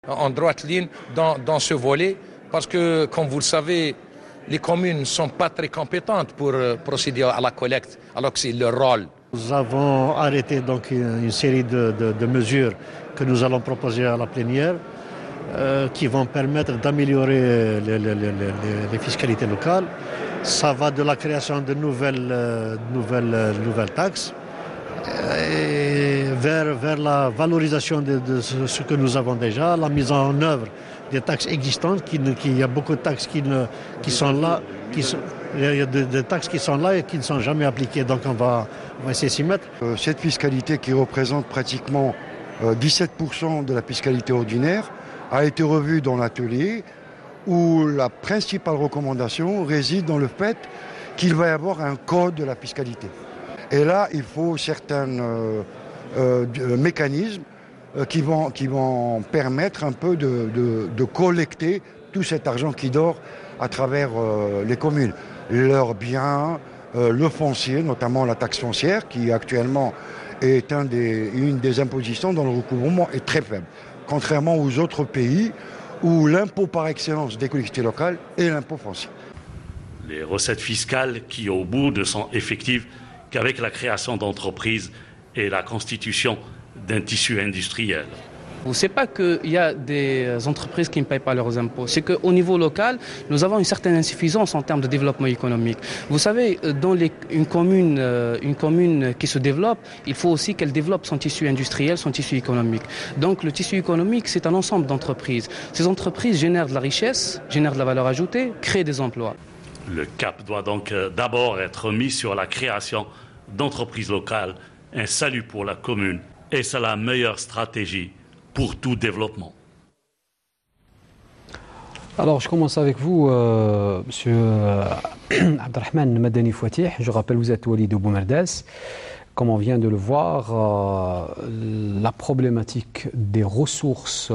en droite ligne dans ce volet, parce que, comme vous le savez, les communes ne sont pas très compétentes pour procéder à la collecte, alors que c'est leur rôle. Nous avons arrêté donc une série de mesures que nous allons proposer à la plénière qui vont permettre d'améliorer les fiscalités locales. Ça va de la création de nouvelles taxes et vers la valorisation de ce que nous avons déjà, la mise en œuvre des taxes existantes. Il y a beaucoup de taxes qui sont là, il y a des taxes qui sont là et qui ne sont jamais appliquées, donc on va essayer de s'y mettre. Cette fiscalité qui représente pratiquement 17% de la fiscalité ordinaire a été revue dans l'atelier où la principale recommandation réside dans le fait qu'il va y avoir un code de la fiscalité. Et là, il faut certains mécanismes qui vont permettre un peu de collecter tout cet argent qui dort à travers les communes. Leurs biens, le foncier, notamment la taxe foncière, qui actuellement est une des impositions dont le recouvrement est très faible. Contrairement aux autres pays où l'impôt par excellence des collectivités locales est l'impôt foncier. Les recettes fiscales qui, au bout, ne sont effectives qu'avec la création d'entreprises et la constitution d'un tissu industriel. Ce n'est pas qu'il y a des entreprises qui ne payent pas leurs impôts, c'est qu'au niveau local, nous avons une certaine insuffisance en termes de développement économique. Vous savez, dans une commune qui se développe, il faut aussi qu'elle développe son tissu industriel, son tissu économique. Donc le tissu économique, c'est un ensemble d'entreprises. Ces entreprises génèrent de la richesse, génèrent de la valeur ajoutée, créent des emplois. Le cap doit donc d'abord être mis sur la création d'entreprises locales, un salut pour la commune, et c'est la meilleure stratégie pour tout développement. Alors, je commence avec vous, Monsieur Abdelrahman Madani Fouatih. Je rappelle, vous êtes Walid Boumerdas. Comme on vient de le voir, la problématique des ressources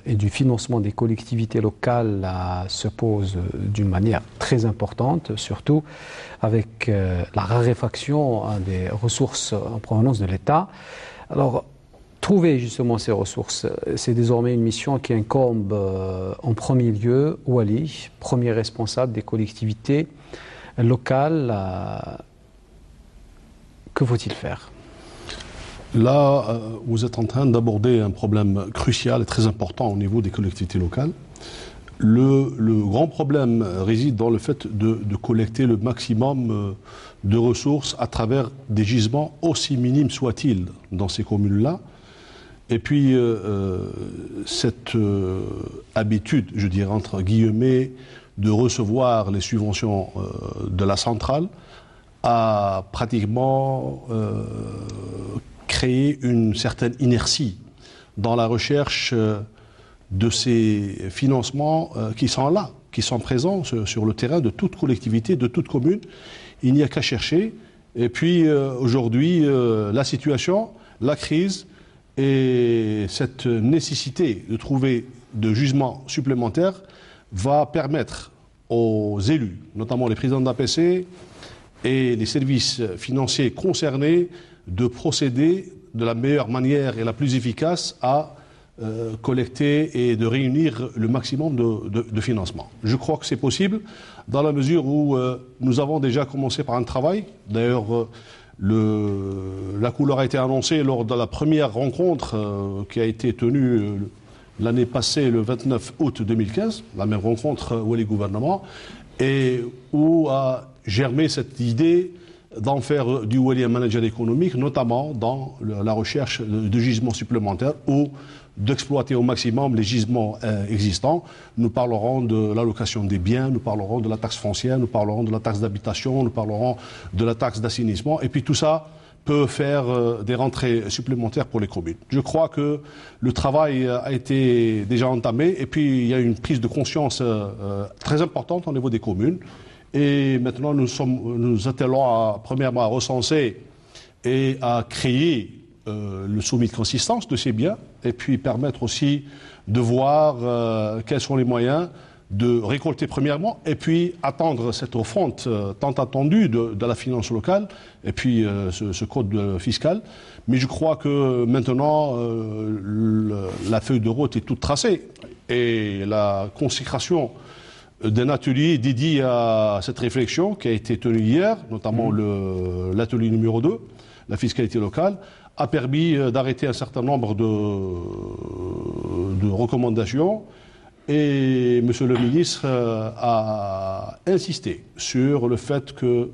et du financement des collectivités locales se pose d'une manière très importante, surtout avec la raréfaction des ressources en provenance de l'État. Alors, trouver justement ces ressources, c'est désormais une mission qui incombe en premier lieu Wali, premier responsable des collectivités locales. Que faut-il faire? Là, vous êtes en train d'aborder un problème crucial et très important au niveau des collectivités locales. Le grand problème réside dans le fait de collecter le maximum de ressources à travers des gisements, aussi minimes soient-ils, dans ces communes-là. Et puis, cette habitude, je dirais entre guillemets, de recevoir les subventions de la centrale a pratiquement créé une certaine inertie dans la recherche de ces financements qui sont là, qui sont présents sur le terrain de toute collectivité, de toute commune. Il n'y a qu'à chercher. Et puis aujourd'hui, la situation, la crise et cette nécessité de trouver de gisements supplémentaires va permettre aux élus, notamment les présidents d'APC et les services financiers concernés, de procéder de la meilleure manière et la plus efficace à collecter et de réunir le maximum de financement. Je crois que c'est possible dans la mesure où nous avons déjà commencé par un travail. D'ailleurs, la couleur a été annoncée lors de la première rencontre qui a été tenue l'année passée, le 29 août 2015, la même rencontre où est le gouvernement, et où a germé cette idée d'en faire du Wali un manager économique, notamment dans la recherche de gisements supplémentaires ou d'exploiter au maximum les gisements existants. Nous parlerons de l'allocation des biens, nous parlerons de la taxe foncière, nous parlerons de la taxe d'habitation, nous parlerons de la taxe d'assainissement, et puis tout ça peut faire des rentrées supplémentaires pour les communes. Je crois que le travail a été déjà entamé, et puis il y a une prise de conscience très importante au niveau des communes. Et maintenant, nous attelons premièrement à recenser et à créer le soumis de consistance de ces biens, et puis permettre aussi de voir quels sont les moyens de récolter premièrement, et puis attendre cette refonte tant attendue de la finance locale, et puis ce code fiscal. Mais je crois que maintenant, la feuille de route est toute tracée, et la consécration d'un atelier dédié à cette réflexion qui a été tenu hier, notamment l'atelier numéro 2, la fiscalité locale, a permis d'arrêter un certain nombre de recommandations. Et M. le ministre a insisté sur le fait que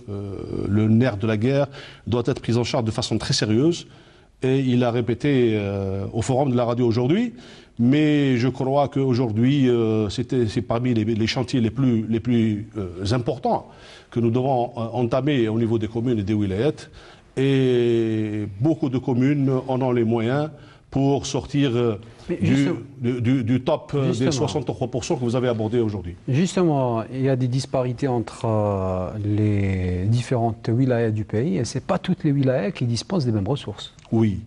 le nerf de la guerre doit être pris en charge de façon très sérieuse. Et il a répété au forum de la radio aujourd'hui. Mais je crois qu'aujourd'hui, c'est parmi les chantiers les plus importants que nous devons entamer au niveau des communes et des wilayats. Et beaucoup de communes en ont les moyens pour sortir du top des 63% que vous avez abordé aujourd'hui. Justement, il y a des disparités entre les différentes wilayas du pays, et ce n'est pas toutes les wilayas qui disposent des mêmes ressources. Oui.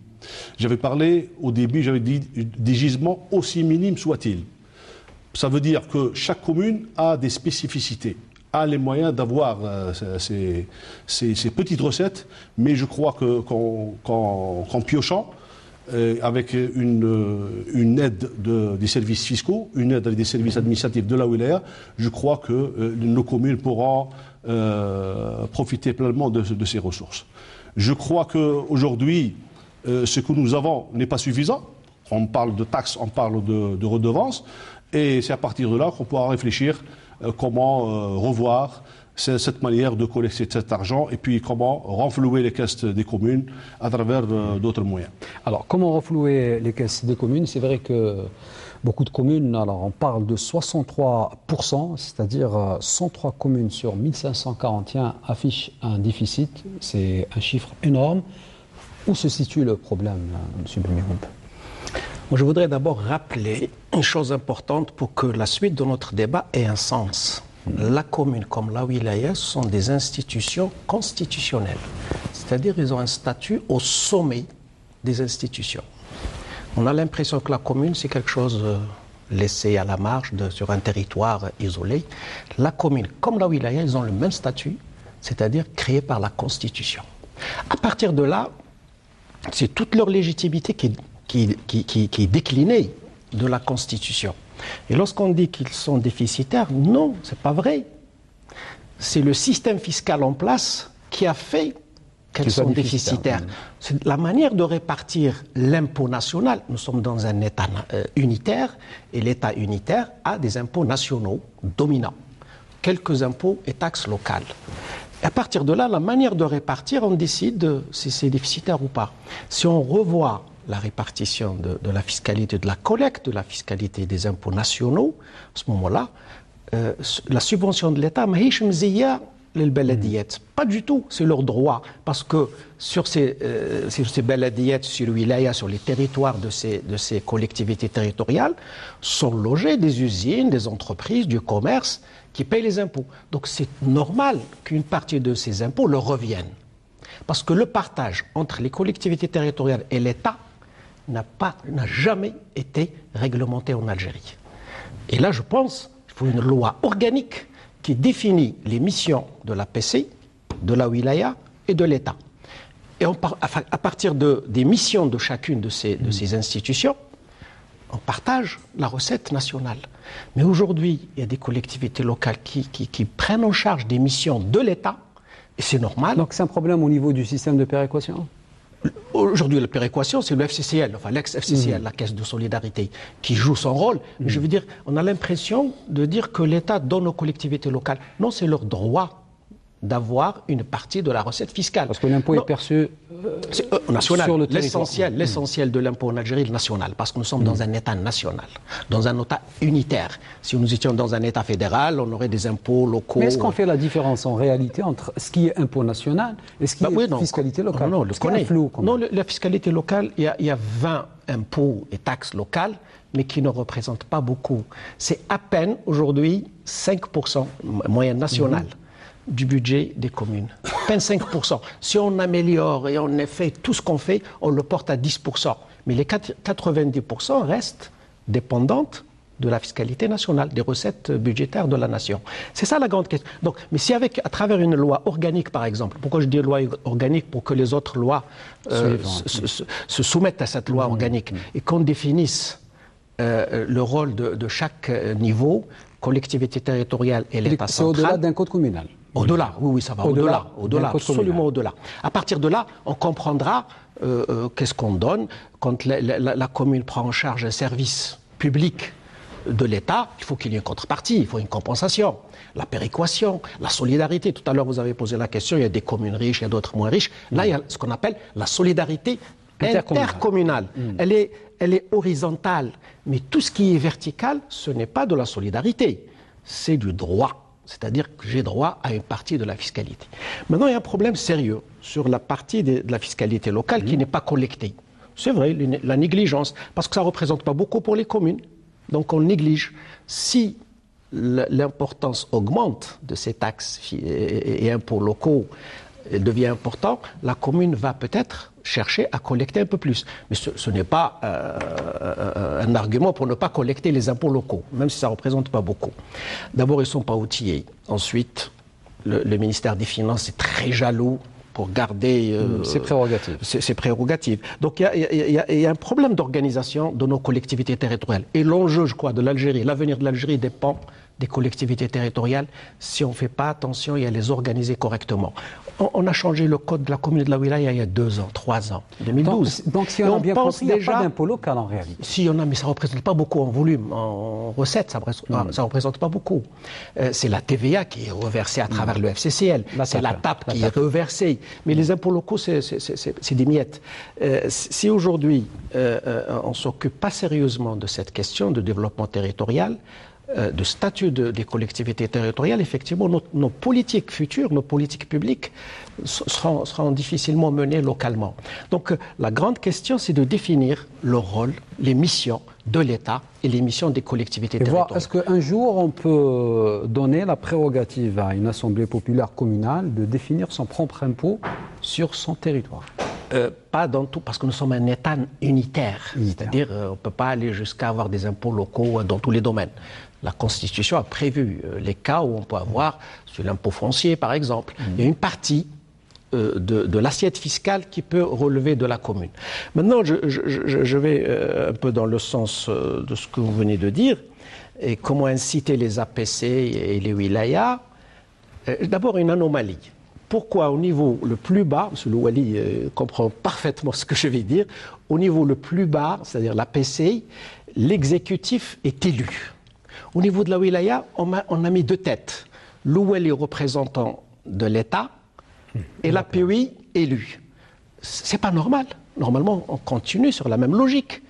J'avais parlé au début, j'avais dit des gisements aussi minimes soient-ils. Ça veut dire que chaque commune a des spécificités, a les moyens d'avoir ces petites recettes, mais je crois qu'en piochant, avec une aide des services fiscaux, une aide des services administratifs de la wilaya, je crois que nos communes pourront profiter pleinement de ces ressources. Je crois qu'aujourd'hui, ce que nous avons n'est pas suffisant. On parle de taxes, on parle de redevances, et c'est à partir de là qu'on pourra réfléchir comment revoir cette manière de collecter cet argent, et puis comment renflouer les caisses des communes à travers d'autres moyens. Alors, comment renflouer les caisses des communes? C'est vrai que beaucoup de communes, alors on parle de 63%, c'est-à-dire 103 communes sur 1541 affichent un déficit. C'est un chiffre énorme. Où se situe le problème, M. Boumiroub? Je voudrais d'abord rappeler une chose importante pour que la suite de notre débat ait un sens. La commune comme la wilaya sont des institutions constitutionnelles. C'est-à-dire qu'ils ont un statut au sommet des institutions. On a l'impression que la commune, c'est quelque chose laissé à la marge sur un territoire isolé. La commune comme la wilaya, ils ont le même statut, c'est-à-dire créé par la Constitution. À partir de là, c'est toute leur légitimité qui est déclinée de la Constitution. Et lorsqu'on dit qu'ils sont déficitaires, non, ce n'est pas vrai. C'est le système fiscal en place qui a fait qu'elles sont déficitaires. C'est la manière de répartir l'impôt national. Nous sommes dans un État unitaire, et l'État unitaire a des impôts nationaux dominants. Quelques impôts et taxes locales. Et à partir de là, la manière de répartir, on décide si c'est déficitaire ou pas. Si on revoit la répartition de la fiscalité de la collecte, de la fiscalité des impôts nationaux, à ce moment-là, la subvention de l'État, pas du tout, c'est leur droit, parce que sur ces baladiettes, sur wilaya, sur les territoires de ces collectivités territoriales, sont logées des usines, des entreprises, du commerce, qui payent les impôts. Donc c'est normal qu'une partie de ces impôts leur revienne. Parce que le partage entre les collectivités territoriales et l'État n'a jamais été réglementé en Algérie. Et là, je pense qu'il faut une loi organique qui définit les missions de la PC, de la wilaya et de l'État. Et à partir des missions de chacune de ces institutions, on partage la recette nationale. Mais aujourd'hui, il y a des collectivités locales qui prennent en charge des missions de l'État, et c'est normal. Donc c'est un problème au niveau du système de péréquation? Aujourd'hui, la péréquation, c'est le FCCL, enfin l'ex-FCCL, la Caisse de solidarité, qui joue son rôle. Mais je veux dire, on a l'impression de dire que l'État donne aux collectivités locales. Non, c'est leur droit d'avoir une partie de la recette fiscale. Parce que l'impôt est perçu national. Sur le territoire. L'essentiel de l'impôt en Algérie est national, parce que nous sommes dans un État national, dans un État unitaire. Si nous étions dans un État fédéral, on aurait des impôts locaux. Mais est-ce qu'on fait la différence en réalité entre ce qui est impôt national et ce qui est fiscalité locale? Non, la fiscalité locale, il y a 20 impôts et taxes locales, mais qui ne représentent pas beaucoup. C'est à peine aujourd'hui 5% moyenne nationale. Du budget des communes. À peine 5%. Si on améliore et on fait tout ce qu'on fait, on le porte à 10%. Mais les 90% restent dépendantes de la fiscalité nationale, des recettes budgétaires de la nation. C'est ça la grande question. Donc, mais si à travers une loi organique, par exemple, pourquoi je dis loi organique? Pour que les autres lois se soumettent à cette loi organique et qu'on définisse le rôle de chaque niveau, collectivité territoriale et l'État central. C'est au-delà d'un code communal. Au-delà, oui, ça va au-delà, absolument au-delà. À partir de là, on comprendra qu'est-ce qu'on donne quand la commune prend en charge un service public de l'État. Il faut qu'il y ait une contrepartie, il faut une compensation, la péréquation, la solidarité. Tout à l'heure, vous avez posé la question, il y a des communes riches, il y a d'autres moins riches. Là, il y a ce qu'on appelle la solidarité intercommunale. Elle est horizontale, mais tout ce qui est vertical, ce n'est pas de la solidarité, c'est du droit. C'est-à-dire que j'ai droit à une partie de la fiscalité. Maintenant, il y a un problème sérieux sur la partie de la fiscalité locale qui n'est pas collectée. C'est vrai, la négligence, parce que ça ne représente pas beaucoup pour les communes. Donc on néglige. Si l'importance augmente de ces taxes et impôts locaux devient important, la commune va peut-être chercher à collecter un peu plus. Mais ce n'est pas un argument pour ne pas collecter les impôts locaux, même si ça ne représente pas beaucoup. D'abord, ils ne sont pas outillés. Ensuite, le ministère des Finances est très jaloux pour garder ses prérogatives. Donc il y a un problème d'organisation de nos collectivités territoriales. Et l'enjeu, je crois, de l'Algérie, l'avenir de l'Algérie dépend des collectivités territoriales. Si on ne fait pas attention et à les organiser correctement. On a changé le code de la commune de la Wilaya il y a 2 ans, 3 ans, 2012. Donc si on a bien compris, il n'y a pas d'impôt local en réalité. Si, il y en a, mais ça ne représente pas beaucoup en volume, en recettes, ça ne représente pas beaucoup. C'est la TVA qui est reversée à travers le FCCL, c'est la TAP qui est reversée. Mais les impôts locaux, c'est des miettes. Si aujourd'hui, on ne s'occupe pas sérieusement de cette question de développement territorial, de statut des collectivités territoriales, effectivement, nos politiques futures, nos politiques publiques seront difficilement menées localement. Donc, la grande question, c'est de définir le rôle, les missions de l'État et les missions des collectivités territoriales. Est-ce qu'un jour, on peut donner la prérogative à une assemblée populaire communale de définir son propre impôt sur son territoire? Pas dans tout, parce que nous sommes un État unitaire. C'est-à-dire, on ne peut pas aller jusqu'à avoir des impôts locaux dans tous les domaines. La Constitution a prévu les cas où on peut avoir, sur l'impôt foncier par exemple, il y a une partie de l'assiette fiscale qui peut relever de la commune. Maintenant, je vais un peu dans le sens de ce que vous venez de dire, et comment inciter les APC et les wilayas. D'abord, une anomalie. Pourquoi au niveau le plus bas, M. Louali comprend parfaitement ce que je vais dire, au niveau le plus bas, c'est-à-dire l'APC, l'exécutif est élu. Au niveau de la wilaya, on a mis 2 têtes. Louali, représentant de l'État, et l'API élu. C'est pas normal. Normalement, on continue sur la même logique.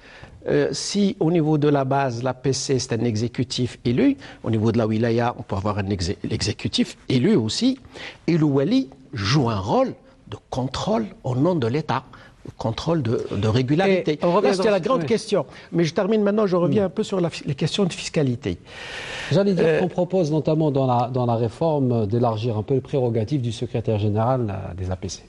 Si au niveau de la base, l'APC, c'est un exécutif élu, au niveau de la wilaya, on peut avoir un exécutif élu aussi. Et l'Ouali joue un rôle de contrôle au nom de l'État, contrôle de régularité. C'est la grande question. Mais je termine maintenant, je reviens un peu sur les questions de fiscalité. J'allais dire qu'on propose notamment dans la réforme d'élargir un peu les prérogatives du secrétaire général des APC.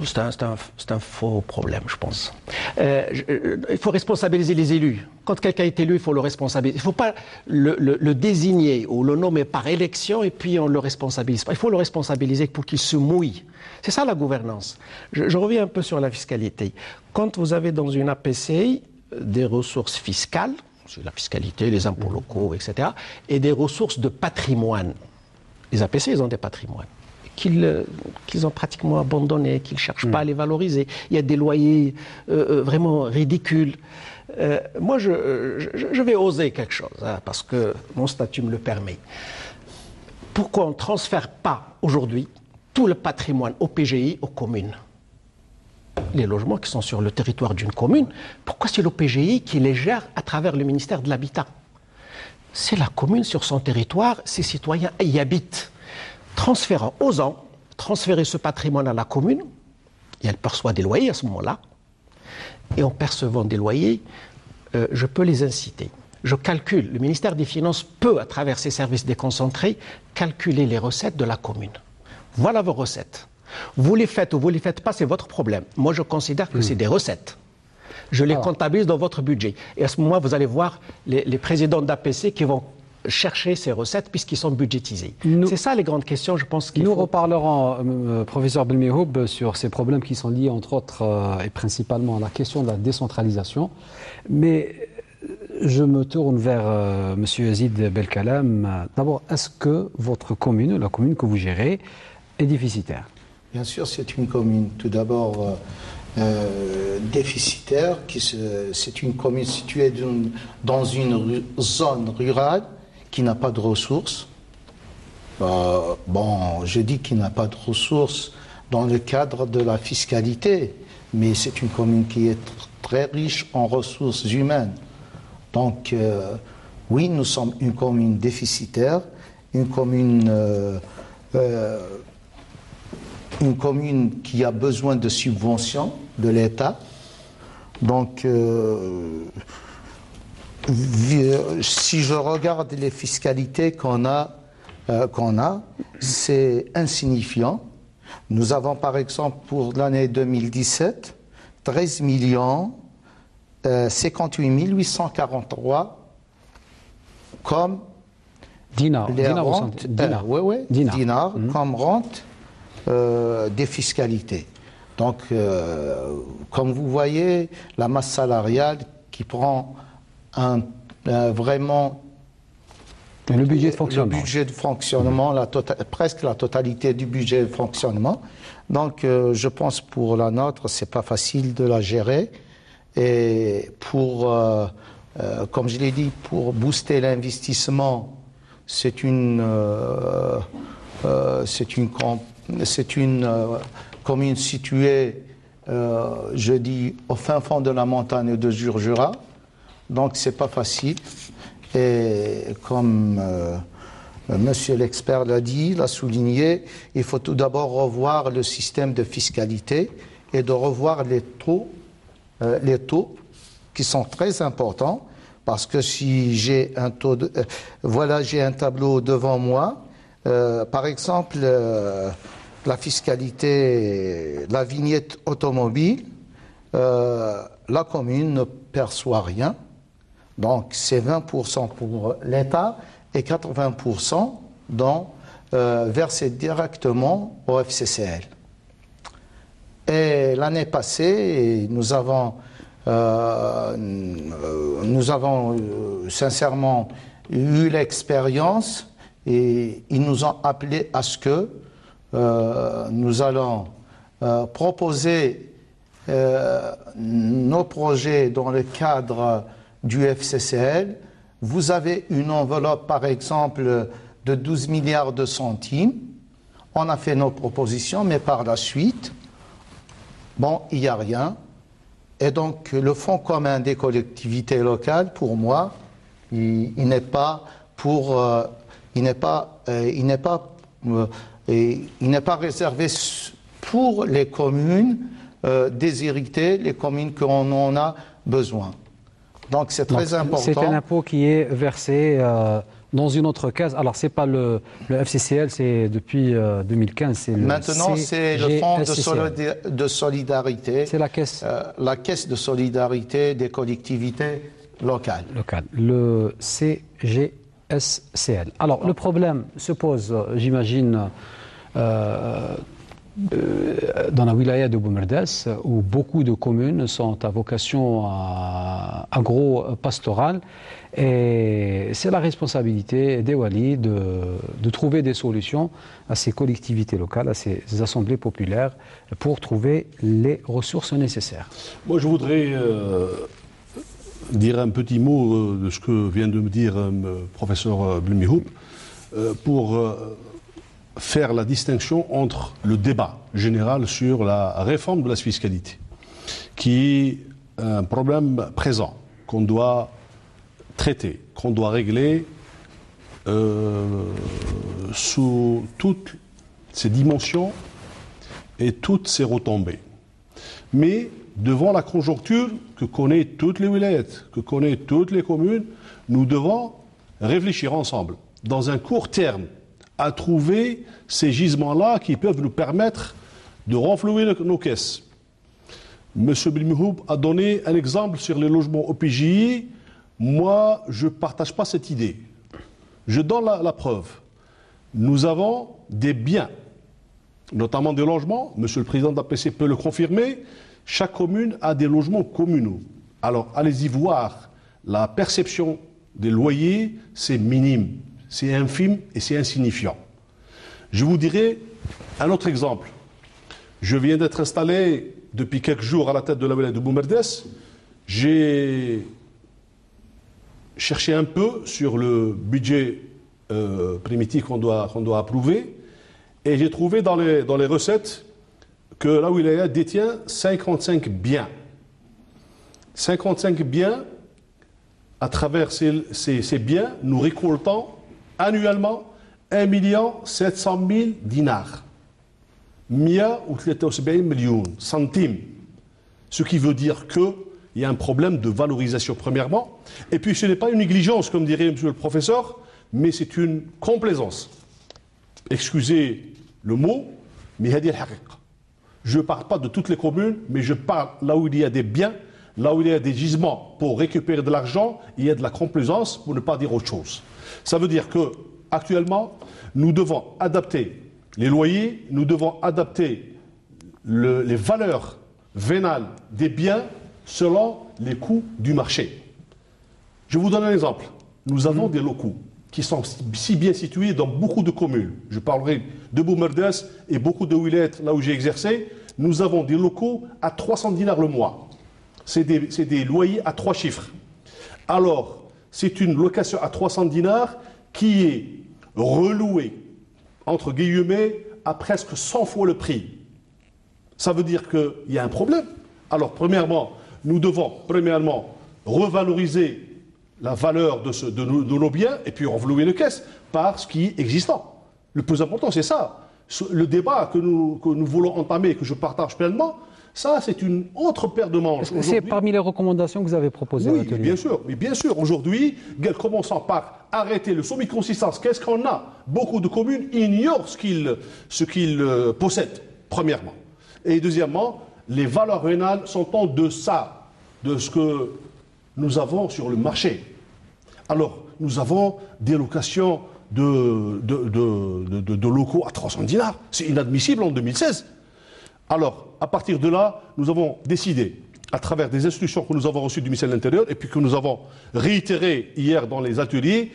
C'est un faux problème, je pense. Il faut responsabiliser les élus. Quand quelqu'un est élu, il faut le responsabiliser. Il ne faut pas le désigner ou le nommer par élection et puis on ne le responsabilise pas. Il faut le responsabiliser pour qu'il se mouille. C'est ça la gouvernance. Je reviens un peu sur la fiscalité. Quand vous avez dans une APC des ressources fiscales, la fiscalité, les impôts locaux, etc., et des ressources de patrimoine. Les APC, ils ont des patrimoines qu'ils ont pratiquement abandonnés, qu'ils ne cherchent pas à les valoriser. Il y a des loyers vraiment ridicules. Moi, je vais oser quelque chose, parce que mon statut me le permet. Pourquoi on ne transfère pas aujourd'hui tout le patrimoine au PGI, aux communes? Les logements qui sont sur le territoire d'une commune, pourquoi c'est le PGI qui les gère à travers le ministère de l'Habitat? C'est la commune sur son territoire, ses citoyens y habitent. Transférant aux ans, transférer ce patrimoine à la commune, et elle perçoit des loyers à ce moment-là, et en percevant des loyers, je peux les inciter. Je calcule, le ministère des Finances peut, à travers ses services déconcentrés, calculer les recettes de la commune. Voilà vos recettes. Vous les faites ou vous ne les faites pas, c'est votre problème. Moi, je considère que c'est des recettes. Je les comptabilise dans votre budget. Et à ce moment, vous allez voir les présidents d'APC qui vont chercher ces recettes puisqu'ils sont budgétisés. C'est ça les grandes questions, je pense qu'il faut... Nous reparlerons, professeur Belmihoub, sur ces problèmes qui sont liés, entre autres, et principalement à la question de la décentralisation. Mais je me tourne vers M. Yazid Belkalem. D'abord, est-ce que votre commune, la commune que vous gérez, est déficitaire? Bien sûr, c'est une commune, tout d'abord, déficitaire. C'est une commune située dans une zone rurale qui n'a pas de ressources. Je dis qu'il n'a pas de ressources dans le cadre de la fiscalité, mais c'est une commune qui est très riche en ressources humaines. Donc, oui, nous sommes une commune déficitaire, une commune qui a besoin de subventions de l'État. Donc, si je regarde les fiscalités qu'on a, c'est insignifiant. Nous avons par exemple pour l'année 2017 13 58 843 comme dinars, comme rente des fiscalités. Donc, comme vous voyez, la masse salariale qui prend vraiment le budget de fonctionnement, presque la totalité du budget de fonctionnement. Donc, je pense pour la nôtre, c'est pas facile de la gérer. Et pour, comme je l'ai dit, pour booster l'investissement, c'est une commune située, je dis, au fin fond de la montagne de Jura. Donc, c'est pas facile. Et comme monsieur l'expert l'a dit, l'a souligné, il faut tout d'abord revoir le système de fiscalité et de revoir les taux qui sont très importants. Parce que si j'ai un taux de... j'ai un tableau devant moi. Par exemple, la fiscalité, la vignette automobile, la commune ne perçoit rien. Donc, c'est 20% pour l'État et 80% versés directement au FCCL. Et l'année passée, nous avons sincèrement eu l'expérience et ils nous ont appelé à ce que nous allons proposer nos projets dans le cadre du FCCL. Vous avez une enveloppe, par exemple, de 12 milliards de centimes. On a fait nos propositions, mais par la suite, il n'y a rien. Et donc, le Fonds commun des collectivités locales, pour moi, il n'est pas réservé pour les communes déshéritées, les communes qu'on en a besoin. Donc c'est très important. C'est un impôt qui est versé dans une autre case. Alors c'est pas le FCCL, c'est depuis 2015. Maintenant c'est le fonds de solidarité. C'est la caisse. La caisse de solidarité des collectivités locales. Le CGSCL. Alors le problème se pose, j'imagine, dans la wilaya de Boumerdas, où beaucoup de communes sont à vocation agro-pastorale, et c'est la responsabilité des walis de trouver des solutions à ces collectivités locales, à ces assemblées populaires, pour trouver les ressources nécessaires. Moi, je voudrais dire un petit mot de ce que vient de me dire le professeur Belmihoub, pour faire la distinction entre le débat général sur la réforme de la fiscalité, qui est un problème présent, qu'on doit traiter, qu'on doit régler sous toutes ses dimensions et toutes ses retombées. Mais devant la conjoncture que connaissent toutes les wilayas, que connaissent toutes les communes, nous devons réfléchir ensemble, dans un court terme, à trouver ces gisements-là qui peuvent nous permettre de renflouer nos caisses. M. Bilmihoub a donné un exemple sur les logements OPJI. Moi, je ne partage pas cette idée. Je donne la preuve. Nous avons des biens, notamment des logements. Monsieur le Président de l'APC peut le confirmer. Chaque commune a des logements communaux. Alors, allez-y voir. La perception des loyers, c'est minime, c'est infime et c'est insignifiant. Je vous dirai un autre exemple. Je viens d'être installé depuis quelques jours à la tête de la wilaya de Boumerdes. J'ai cherché un peu sur le budget primitif qu'on doit approuver et j'ai trouvé dans les recettes que la wilaya détient 55 biens. 55 biens, à travers ces biens, nous récoltons annuellement 1 700 000 dinars. 173 millions centimes. Ce qui veut dire qu'il y a un problème de valorisation, premièrement. Et puis ce n'est pas une négligence, comme dirait monsieur le professeur, mais c'est une complaisance. Excusez le mot, mais je ne parle pas de toutes les communes, mais je parle là où il y a des biens, là où il y a des gisements pour récupérer de l'argent, il y a de la complaisance pour ne pas dire autre chose. Ça veut dire que actuellement, nous devons adapter les loyers, nous devons adapter les valeurs vénales des biens selon les coûts du marché. Je vous donne un exemple. Nous avons des locaux qui sont si bien situés dans beaucoup de communes. Je parlerai de Boumerdes et beaucoup de wilayat, là où j'ai exercé. Nous avons des locaux à 300 dinars le mois. C'est des loyers à 3 chiffres. Alors, c'est une location à 300 dinars qui est relouée, entre guillemets, à presque 100 fois le prix. Ça veut dire qu'il y a un problème. Alors, premièrement, nous devons revaloriser la valeur de nos biens et puis renflouer les caisses par ce qui est existant. Le plus important, c'est ça. Le débat que nous voulons entamer, que je partage pleinement, ça, c'est une autre paire de manches. C'est parmi les recommandations que vous avez proposées à l'atelier. Oui, bien sûr. Aujourd'hui, commençons par arrêter le sommet de consistance. Qu'est-ce qu'on a? Beaucoup de communes ignorent ce qu'ils possèdent, premièrement. Et deuxièmement, les valeurs vénales sont en deçà de ce que nous avons sur le marché. Alors, nous avons des locations de locaux à 300 dinars. C'est inadmissible en 2016. Alors, à partir de là, nous avons décidé, à travers des instructions que nous avons reçues du ministère de l'Intérieur et puis que nous avons réitérées hier dans les ateliers,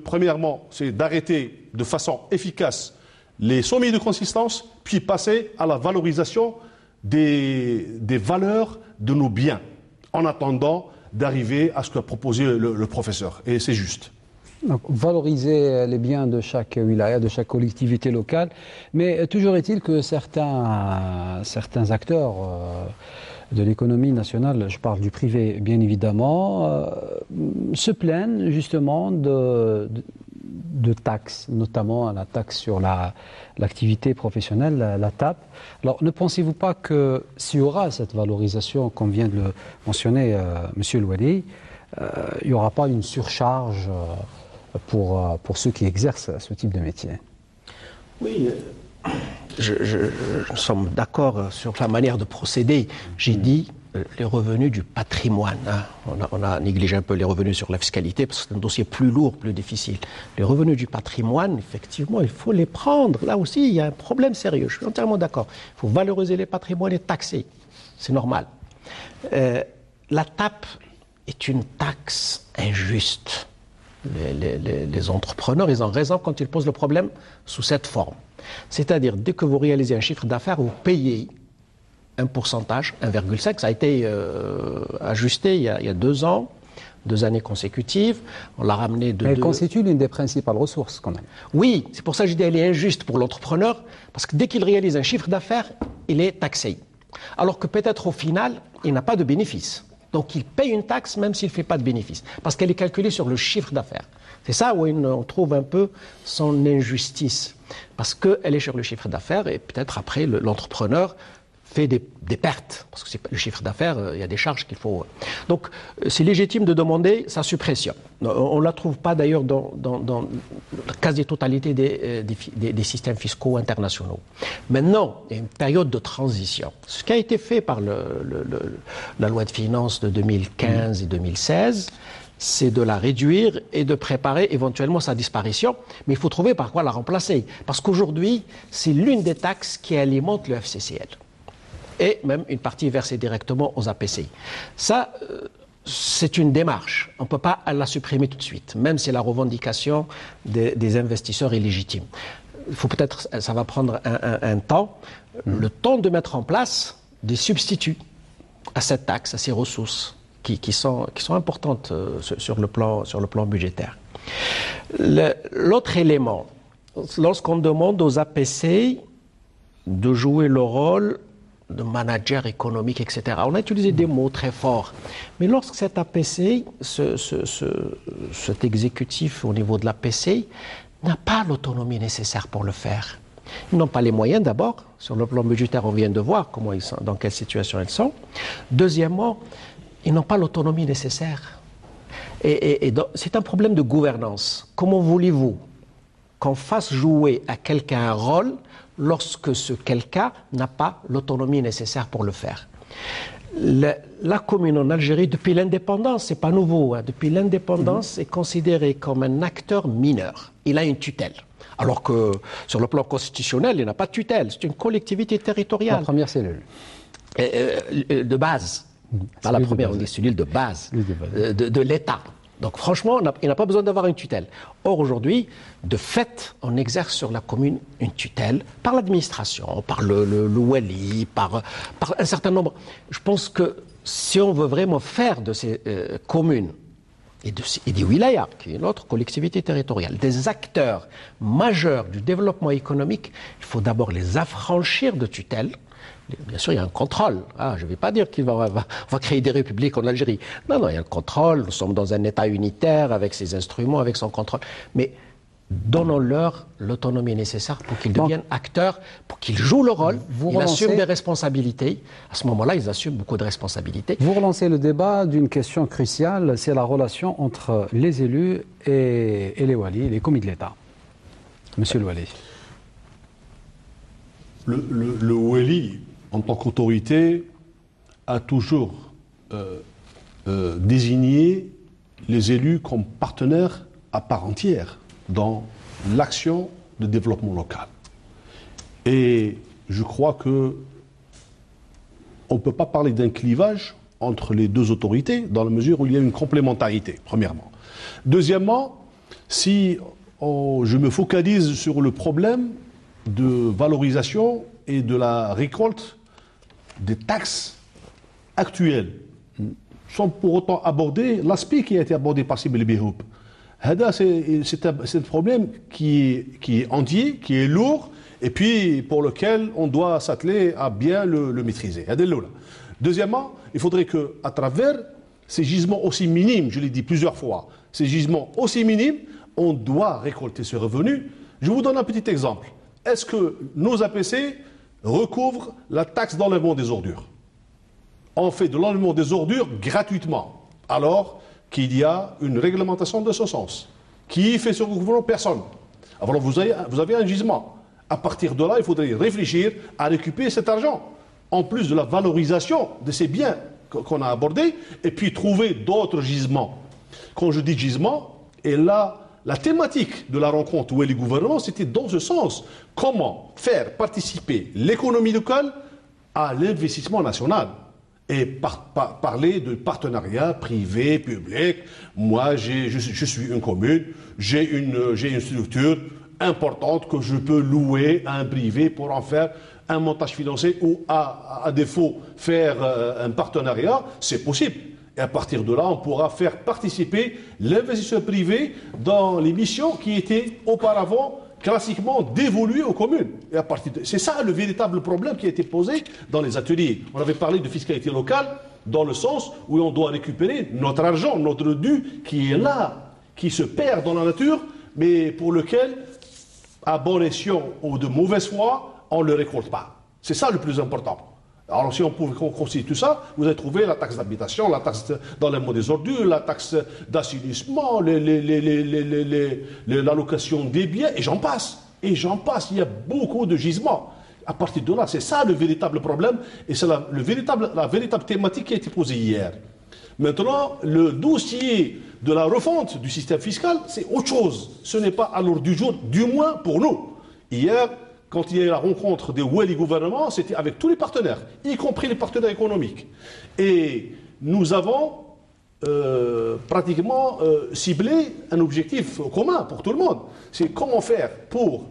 premièrement, c'est d'arrêter de façon efficace les sommiers de consistance, puis passer à la valorisation des valeurs de nos biens, en attendant d'arriver à ce qu'a proposé le professeur. Et c'est juste. Donc, valoriser les biens de chaque wilaya, de chaque collectivité locale, mais toujours est-il que certains acteurs de l'économie nationale, je parle du privé bien évidemment, se plaignent justement de taxes, notamment la taxe sur l'activité professionnelle, la TAP. Alors ne pensez-vous pas que s'il y aura cette valorisation, comme vient de le mentionner M. Louali, il n'y aura pas une surcharge pour ceux qui exercent ce type de métier? Oui, nous sommes d'accord sur la manière de procéder. J'ai dit les revenus du patrimoine. On a négligé un peu les revenus sur la fiscalité parce que c'est un dossier plus lourd, plus difficile. Les revenus du patrimoine, effectivement, il faut les prendre. Là aussi, il y a un problème sérieux. Je suis entièrement d'accord. Il faut valoriser les patrimoines et taxer. C'est normal. La TAP est une taxe injuste. Les entrepreneurs, ils ont raison quand ils posent le problème sous cette forme. C'est-à-dire, dès que vous réalisez un chiffre d'affaires, vous payez un pourcentage, 1,5, ça a été ajusté il y a 2 ans, 2 années consécutives. On l'a ramené de... Mais elle constitue l'une des principales ressources, quand même. Oui, c'est pour ça que je dis qu'elle est injuste pour l'entrepreneur, parce que dès qu'il réalise un chiffre d'affaires, il est taxé. Alors que peut-être au final, il n'a pas de bénéfice. Donc il paye une taxe même s'il ne fait pas de bénéfice, parce qu'elle est calculée sur le chiffre d'affaires. C'est ça où on trouve un peu son injustice, parce qu'elle est sur le chiffre d'affaires et peut-être après l'entrepreneur fait des pertes, parce que c'est le chiffre d'affaires, il y a des charges qu'il faut... Donc, c'est légitime de demander sa suppression. On ne la trouve pas d'ailleurs dans la quasi-totalité des systèmes fiscaux internationaux. Maintenant, il y a une période de transition. Ce qui a été fait par la loi de finances de 2015 et 2016, c'est de la réduire et de préparer éventuellement sa disparition. Mais il faut trouver par quoi la remplacer. Parce qu'aujourd'hui, c'est l'une des taxes qui alimente le FCCL. Et même une partie versée directement aux APCI. Ça, c'est une démarche. On ne peut pas la supprimer tout de suite, même si la revendication des investisseurs est légitime. Il faut peut-être, ça va prendre un temps, le temps de mettre en place des substituts à cette taxe, à ces ressources qui sont importantes sur le plan budgétaire. L'autre élément, lorsqu'on demande aux APCI de jouer le rôle de manager économique, etc. On a utilisé des mots très forts. Mais lorsque cet APCI, cet exécutif au niveau de l'APCI, n'a pas l'autonomie nécessaire pour le faire. Ils n'ont pas les moyens d'abord. Sur le plan budgétaire, on vient de voir comment ils sont, dans quelle situation ils sont. Deuxièmement, ils n'ont pas l'autonomie nécessaire. Et c'est un problème de gouvernance. Comment voulez-vous qu'on fasse jouer à quelqu'un un rôle lorsque ce quelqu'un n'a pas l'autonomie nécessaire pour le faire? La commune en Algérie, depuis l'indépendance, c'est pas nouveau, hein, depuis l'indépendance, est considérée comme un acteur mineur. Il a une tutelle. Alors que sur le plan constitutionnel, il n'a pas de tutelle. C'est une collectivité territoriale. La première cellule. De base. Pas la première, on dit cellule de base de l'État. Donc franchement, il n'a pas besoin d'avoir une tutelle. Or aujourd'hui, de fait, on exerce sur la commune une tutelle par l'administration, par le wali, par un certain nombre. Je pense que si on veut vraiment faire de ces communes et des wilayas, qui est notre collectivité territoriale, des acteurs majeurs du développement économique, il faut d'abord les affranchir de tutelle. Bien sûr, il y a un contrôle. Je ne vais pas dire qu'on va créer des républiques en Algérie. Non, il y a un contrôle. Nous sommes dans un État unitaire avec ses instruments, avec son contrôle. Mais donnons-leur l'autonomie nécessaire pour qu'ils deviennent acteurs, pour qu'ils jouent le rôle, ils assument des responsabilités. À ce moment-là, ils assument beaucoup de responsabilités. Vous relancez le débat d'une question cruciale, c'est la relation entre les élus et les walis, les commis de l'État. Monsieur le wali. Le wali, en tant qu'autorité, a toujours désigné les élus comme partenaires à part entière dans l'action de développement local. Et je crois que on ne peut pas parler d'un clivage entre les deux autorités dans la mesure où il y a une complémentarité, premièrement. Deuxièmement, si je me focalise sur le problème de valorisation et de la récolte des taxes actuelles, sans pour autant aborder l'aspect qui a été abordé par Sibeli Bihoub. C'est un problème qui est entier, qui est lourd, et puis pour lequel on doit s'atteler à bien le maîtriser. Deuxièmement, il faudrait qu'à travers ces gisements aussi minimes, je l'ai dit plusieurs fois, ces gisements aussi minimes, on doit récolter ce revenu. Je vous donne un petit exemple. Est-ce que nos APC recouvrent la taxe d'enlèvement des ordures? On fait de l'enlèvement des ordures gratuitement, alors qu'il y a une réglementation de ce sens. Qui fait ce recouvrement? Personne. Alors vous avez un gisement. À partir de là, il faudrait réfléchir à récupérer cet argent, en plus de la valorisation de ces biens qu'on a abordés, et puis trouver d'autres gisements. Quand je dis gisement, et là, la thématique de la rencontre où est le gouvernement, c'était dans ce sens. Comment faire participer l'économie locale à l'investissement national? Et parler de partenariat privé, public. Moi, je suis une commune, j'ai une structure importante que je peux louer à un privé pour en faire un montage financier ou à défaut faire un partenariat, c'est possible. Et à partir de là, on pourra faire participer l'investisseur privé dans les missions qui étaient auparavant classiquement dévolues aux communes. Et à partir c'est ça le véritable problème qui a été posé dans les ateliers. On avait parlé de fiscalité locale dans le sens où on doit récupérer notre argent, notre dû qui est là, qui se perd dans la nature, mais pour lequel, à bon escient ou de mauvaise foi, on ne le récolte pas. C'est ça le plus important. Alors si on pouvait constituer tout ça, vous allez trouver la taxe d'habitation, la taxe d'enlèvement des ordures, la taxe d'assainissement, l'allocation des biens, et j'en passe. Et j'en passe, il y a beaucoup de gisements. À partir de là, c'est ça le véritable problème, et c'est la véritable thématique qui a été posée hier. Maintenant, le dossier de la refonte du système fiscal, c'est autre chose. Ce n'est pas à l'ordre du jour, du moins pour nous. Hier, quand il y a eu la rencontre des Wali gouvernements, c'était avec tous les partenaires, y compris les partenaires économiques. Et nous avons pratiquement ciblé un objectif commun pour tout le monde. C'est comment faire pour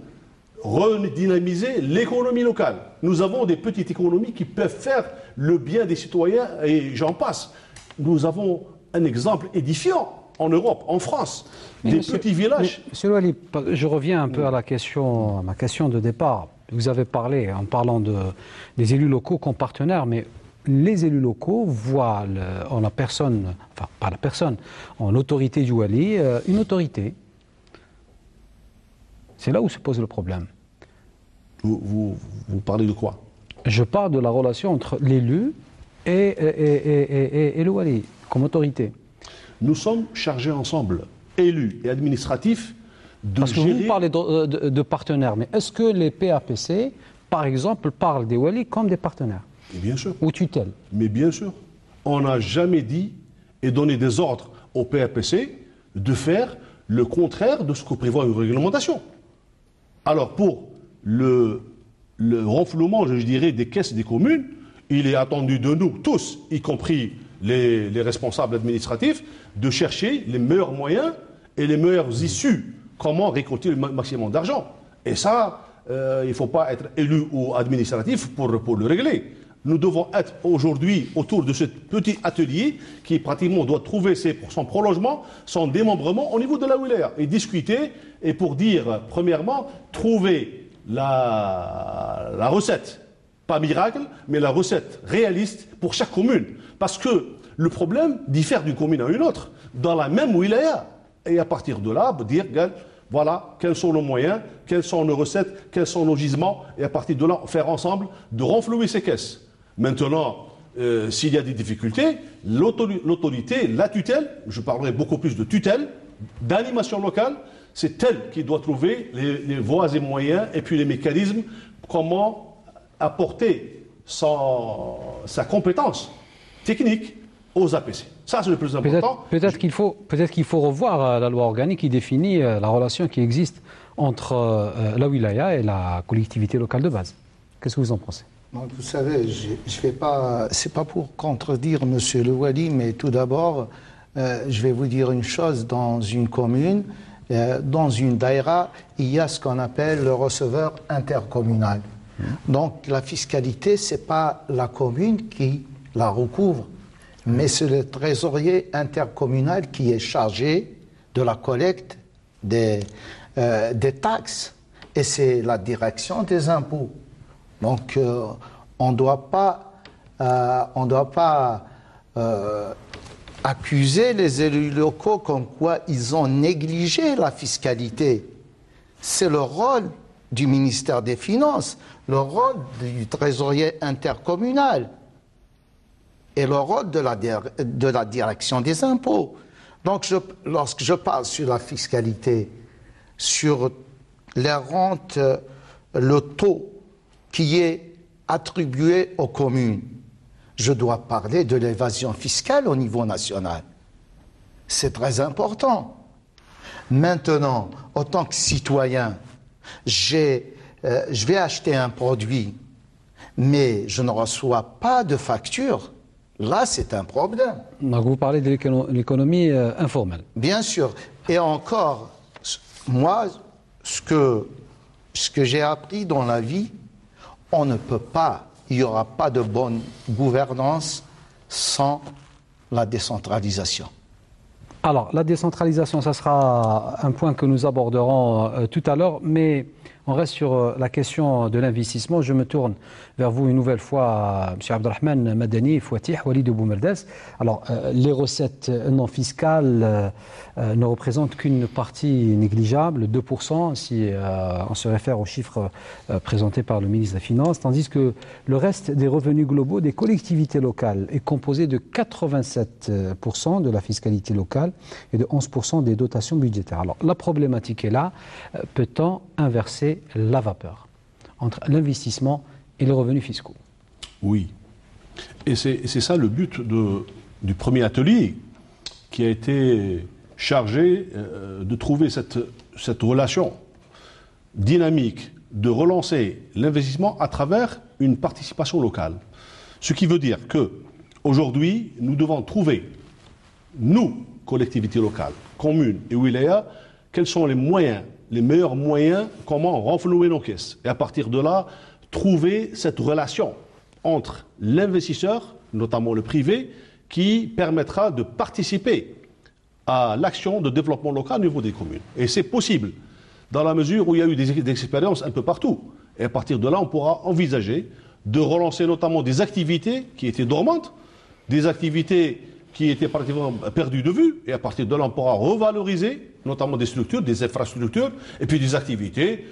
redynamiser l'économie locale. Nous avons des petites économies qui peuvent faire le bien des citoyens et j'en passe. Nous avons un exemple édifiant en Europe, en France, des petits villages. Monsieur Louali, je reviens un peu à ma question de départ. Vous avez parlé, en parlant des élus locaux comme partenaires, mais les élus locaux voient en la personne, enfin pas la personne, en l'autorité du Wali, une autorité. C'est là où se pose le problème. Vous parlez de quoi? Je parle de la relation entre l'élu et le Wali, comme autorité. Nous sommes chargés ensemble, élus et administratifs, de Parce que gérer... vous parlez de partenaires, mais est-ce que les PAPC, par exemple, parlent des Wali comme des partenaires? Et bien sûr. Ou tutelle? Mais bien sûr. On n'a jamais dit et donné des ordres au PAPC de faire le contraire de ce que prévoit une réglementation. Alors pour le renflouement, je dirais, des caisses des communes, il est attendu de nous tous, y compris les responsables administratifs, de chercher les meilleurs moyens et les meilleures issues. Comment récolter le maximum d'argent. Et ça, il ne faut pas être élu ou administratif pour le régler. Nous devons être aujourd'hui autour de ce petit atelier qui pratiquement doit trouver son prolongement, son démembrement au niveau de la wilaya et discuter et pour dire, premièrement, trouver la recette, pas miracle, mais la recette réaliste pour chaque commune. Parce que le problème diffère d'une commune à une autre, dans la même wilaya. Et à partir de là, dire, voilà, quels sont nos moyens, quelles sont nos recettes, quels sont nos gisements, et à partir de là, faire ensemble de renflouer ces caisses. Maintenant, s'il y a des difficultés, l'autorité, la tutelle, je parlerai beaucoup plus de tutelle, d'animation locale, c'est elle qui doit trouver les voies et moyens et puis les mécanismes, comment apporter sa compétence technique aux APC. Ça, c'est le plus important. Peut-être qu'il faut revoir la loi organique qui définit la relation qui existe entre la wilaya et la collectivité locale de base. Qu'est-ce que vous en pensez? Vous savez, je vais pas. C'est pas pour contredire M. Le Wali, mais tout d'abord, je vais vous dire une chose. Dans une commune, dans une daïra, il y a ce qu'on appelle le receveur intercommunal. Donc la fiscalité, c'est pas la commune qui la recouvre, mais c'est le trésorier intercommunal qui est chargé de la collecte des taxes. Et c'est la direction des impôts. Donc, on ne doit pas accuser les élus locaux comme quoi ils ont négligé la fiscalité. C'est le rôle du ministère des Finances, le rôle du trésorier intercommunal et le rôle de la direction des impôts. Donc, lorsque je parle sur la fiscalité, sur les rentes, le taux qui est attribué aux communes, je dois parler de l'évasion fiscale au niveau national. C'est très important. Maintenant, en tant que citoyen, je vais acheter un produit, mais je ne reçois pas de facture. Là, c'est un problème. Donc vous parlez de l'économie informelle. Bien sûr. Et encore, moi, ce que j'ai appris dans la vie, on ne peut pas, il n'y aura pas de bonne gouvernance sans la décentralisation. Alors, la décentralisation, ça sera un point que nous aborderons tout à l'heure, mais On reste sur la question de l'investissement. Je me tourne vers vous une nouvelle fois, M. Abdelrahmane Madani Fouatih, Walid Boumerdas. Alors, les recettes non fiscales ne représentent qu'une partie négligeable, 2%, si on se réfère aux chiffres présentés par le ministre des Finances, tandis que le reste des revenus globaux des collectivités locales est composé de 87% de la fiscalité locale et de 11% des dotations budgétaires. Alors, la problématique est là. Peut-on inverser la vapeur entre l'investissement et les revenus fiscaux? Oui. Et c'est ça le but du premier atelier qui a été chargé de trouver cette relation dynamique, de relancer l'investissement à travers une participation locale. Ce qui veut dire que aujourd'hui, nous devons trouver, nous, collectivités locales, communes et wilayas, quels sont les moyens, les meilleurs moyens, comment renflouer nos caisses. Et à partir de là, trouver cette relation entre l'investisseur, notamment le privé, qui permettra de participer à l'action de développement local au niveau des communes. Et c'est possible, dans la mesure où il y a eu des expériences un peu partout. Et à partir de là, on pourra envisager de relancer notamment des activités qui étaient dormantes, des activités qui étaient pratiquement perdues de vue, et à partir de là, on pourra revaloriser notamment des structures, des infrastructures, et puis des activités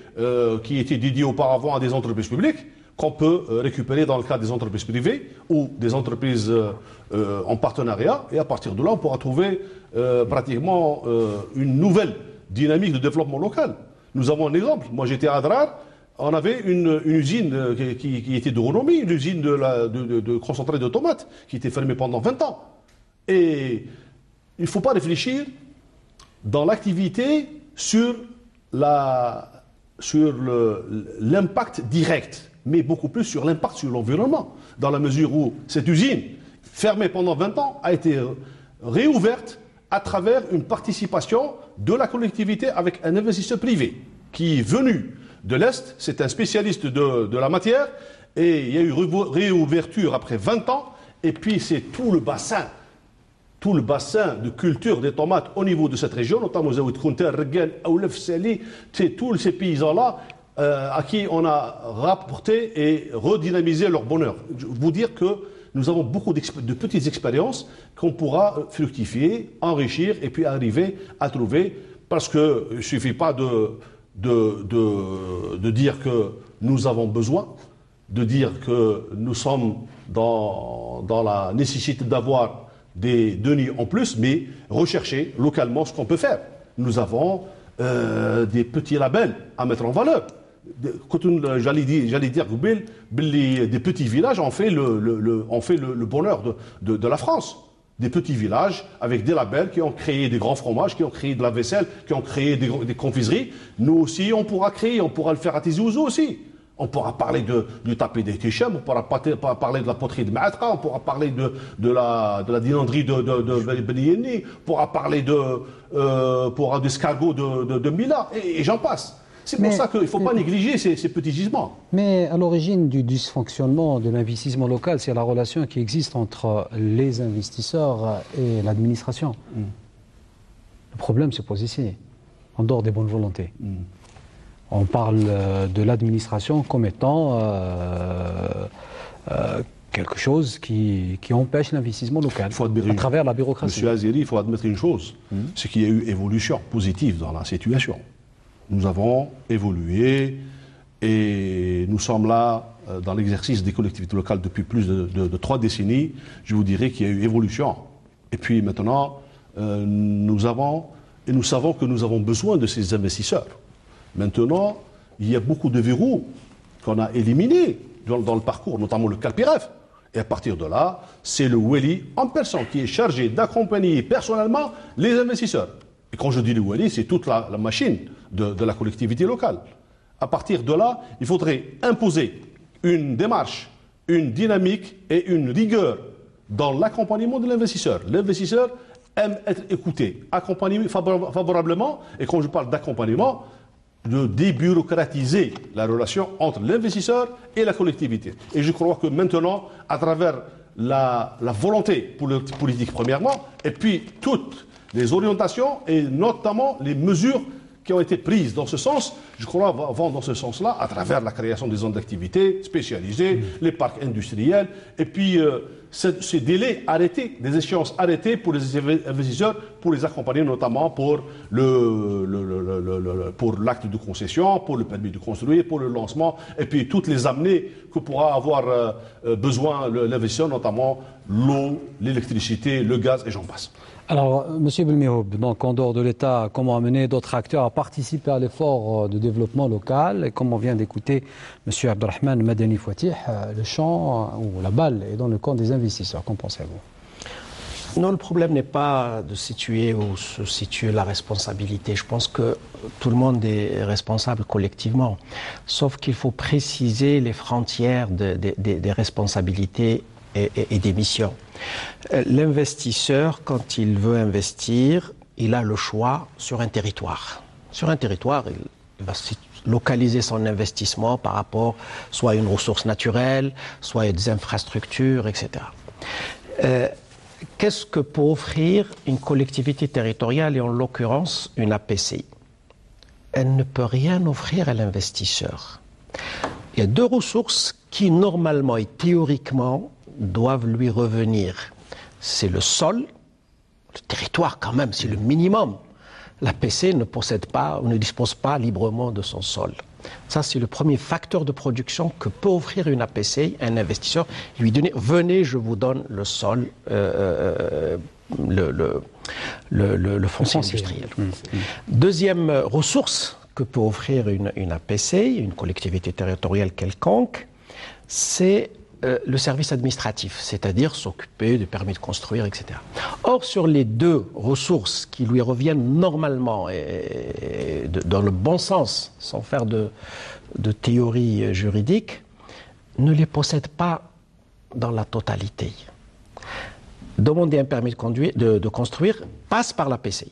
qui étaient dédiées auparavant à des entreprises publiques, qu'on peut récupérer dans le cadre des entreprises privées ou des entreprises en partenariat, et à partir de là, on pourra trouver pratiquement une nouvelle dynamique de développement local. Nous avons un exemple. Moi, j'étais à Adrar, on avait une usine qui était de renommée, une usine de concentré de tomates, qui était fermée pendant 20 ans. Et il ne faut pas réfléchir dans l'activité sur l'impact direct, mais beaucoup plus sur l'impact sur l'environnement, dans la mesure où cette usine, fermée pendant 20 ans, a été réouverte à travers une participation de la collectivité avec un investisseur privé qui est venu de l'Est, c'est un spécialiste de la matière, et il y a eu réouverture après 20 ans, et puis c'est tout le bassin de culture des tomates au niveau de cette région, notamment Zaouid Kounter, Regal, Aoulef, Sali, tous ces paysans-là à qui on a rapporté et redynamisé leur bonheur. Je veux vous dire que nous avons beaucoup de petites expériences qu'on pourra fructifier, enrichir et puis arriver à trouver, parce qu'il ne suffit pas de dire que nous avons besoin, de dire que nous sommes dans la nécessité d'avoir des deniers en plus, mais rechercher localement ce qu'on peut faire. Nous avons des petits labels à mettre en valeur. J'allais dire des petits villages ont fait le bonheur de la France. Des petits villages avec des labels qui ont créé des grands fromages, qui ont créé de la vaisselle, qui ont créé des confiseries. Nous aussi, on pourra créer, on pourra le faire à Tizi Ouzou aussi. On pourra parler du tapis des Ticham, on pourra parler de la poterie de Maatra, on pourra parler de la dinanderie de Benieni, on pourra parler d'escargots de Mila, et j'en passe. C'est pour ça qu'il ne faut pas négliger ces petits gisements. Mais à l'origine du dysfonctionnement de l'investissement local, c'est la relation qui existe entre les investisseurs et l'administration. Le problème se pose ici, en dehors des bonnes volontés. On parle de l'administration comme étant quelque chose qui empêche l'investissement local à travers la bureaucratie. Monsieur Azeri, il faut admettre une chose, c'est qu'il y a eu évolution positive dans la situation. Nous avons évolué et nous sommes là dans l'exercice des collectivités locales depuis plus de 3 décennies. Je vous dirais qu'il y a eu évolution. Et puis maintenant, nous savons que nous avons besoin de ces investisseurs. Maintenant, il y a beaucoup de verrous qu'on a éliminés dans le parcours, notamment le CalPIREF. Et à partir de là, c'est le Wali en personne qui est chargé d'accompagner personnellement les investisseurs. Et quand je dis le Wali, c'est toute la machine de la collectivité locale. À partir de là, il faudrait imposer une démarche, une dynamique et une rigueur dans l'accompagnement de l'investisseur. L'investisseur aime être écouté, accompagné favorablement, et quand je parle d'accompagnement, de débureaucratiser la relation entre l'investisseur et la collectivité. Et je crois que maintenant, à travers la volonté politique premièrement, et puis toutes les orientations et notamment les mesures qui ont été prises dans ce sens, je crois, vont dans ce sens-là, à travers la création des zones d'activité spécialisées, les parcs industriels, et puis ces délais arrêtés, des échéances arrêtées pour les investisseurs, pour les accompagner notamment pour l'acte de concession, pour le permis de construire, pour le lancement, et puis toutes les amenées que pourra avoir besoin l'investisseur, notamment l'eau, l'électricité, le gaz, et j'en passe. Alors, M. Belmihoub, donc en dehors de l'État, comment amener d'autres acteurs à participer à l'effort de développement local? Et comme on vient d'écouter M. Abdelrahman Madani Fouatih, le champ ou la balle est dans le camp des investisseurs. Qu'en pensez-vous? Non, le problème n'est pas de situer où se situe la responsabilité. Je pense que tout le monde est responsable collectivement. Sauf qu'il faut préciser les frontières des responsabilités et des missions. L'investisseur, quand il veut investir, il a le choix sur un territoire. Sur un territoire, il va localiser son investissement par rapport soit à une ressource naturelle, soit à des infrastructures, etc. Qu'est-ce que peut offrir une collectivité territoriale et en l'occurrence une APCI? Elle ne peut rien offrir à l'investisseur. Il y a deux ressources qui normalement et théoriquement doivent lui revenir. C'est le sol, le territoire quand même, c'est le minimum. L'APC ne possède pas ou ne dispose pas librement de son sol. Ça, c'est le premier facteur de production que peut offrir une APC à un investisseur. Lui donner, venez, je vous donne le sol, le foncier industriel. Deuxième ressource que peut offrir une APC, une collectivité territoriale quelconque, c'est le service administratif, c'est-à-dire s'occuper du permis de construire, etc. Or, sur les deux ressources qui lui reviennent normalement et dans le bon sens, sans faire de théorie juridique, ne les possède pas dans la totalité. Demander un permis de construire passe par la PCI.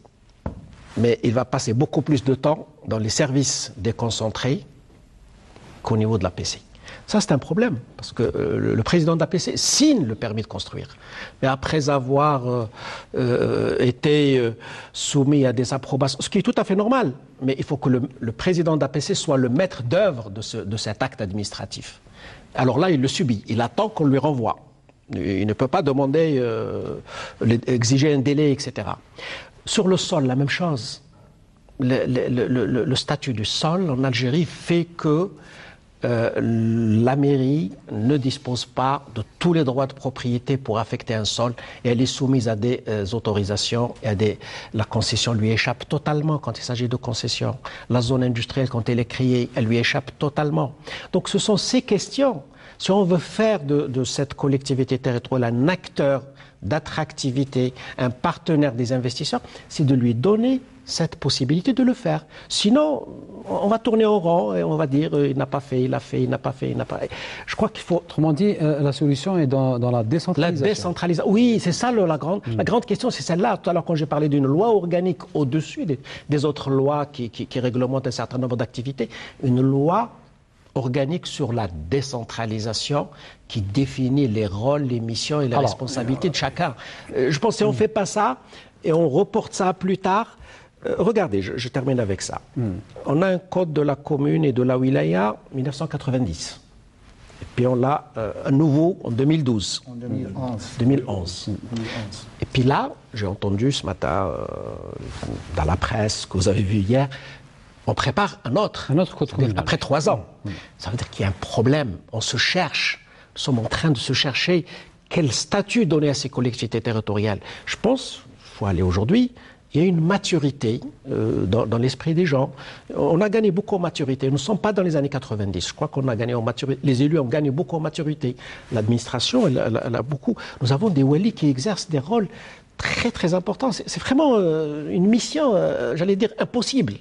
Mais il va passer beaucoup plus de temps dans les services déconcentrés qu'au niveau de la PCI. Ça, c'est un problème, parce que le président de l'APC signe le permis de construire. Mais après avoir été soumis à des approbations, ce qui est tout à fait normal, mais il faut que le président de l'APC soit le maître d'œuvre de cet acte administratif. Alors là, il le subit, il attend qu'on lui renvoie. Il ne peut pas demander, exiger un délai, etc. Sur le sol, la même chose. Le statut du sol en Algérie fait que la mairie ne dispose pas de tous les droits de propriété pour affecter un sol et elle est soumise à des autorisations et la concession lui échappe totalement quand il s'agit de concession. La zone industrielle, quand elle est créée, elle lui échappe totalement. Donc ce sont ces questions. Si on veut faire de cette collectivité territoriale un acteur d'attractivité, un partenaire des investisseurs, c'est de lui donner cette possibilité de le faire. Sinon, on va tourner en rond et on va dire il n'a pas fait, il a fait, il n'a pas fait, il n'a pas fait. Je crois qu'il faut... Autrement dit, la solution est dans la décentralisation. La décentralisation. Oui, c'est ça la grande question, c'est celle-là. Tout à l'heure, quand j'ai parlé d'une loi organique au-dessus des autres lois qui réglementent un certain nombre d'activités, une loi organique sur la décentralisation qui définit les rôles, les missions et les responsabilités de chacun. Je pense que si on ne fait pas ça et on reporte ça plus tard, regardez, je termine avec ça. On a un code de la commune et de la wilaya 1990. Et puis on l'a un nouveau en 2012. En 2011. Et puis là, j'ai entendu ce matin dans la presse que vous avez vu hier, on prépare un autre code communal. Après 3 ans. Ça veut dire qu'il y a un problème. On se cherche. Nous sommes en train de se chercher quel statut donner à ces collectivités territoriales. Je pense, il faut aller aujourd'hui, il y a une maturité dans l'esprit des gens. On a gagné beaucoup en maturité. Nous ne sommes pas dans les années 90. Je crois qu'on a gagné en maturité. Les élus ont gagné beaucoup en maturité. L'administration, elle a beaucoup. Nous avons des walis qui exercent des rôles très très importants. C'est vraiment une mission, j'allais dire, impossible.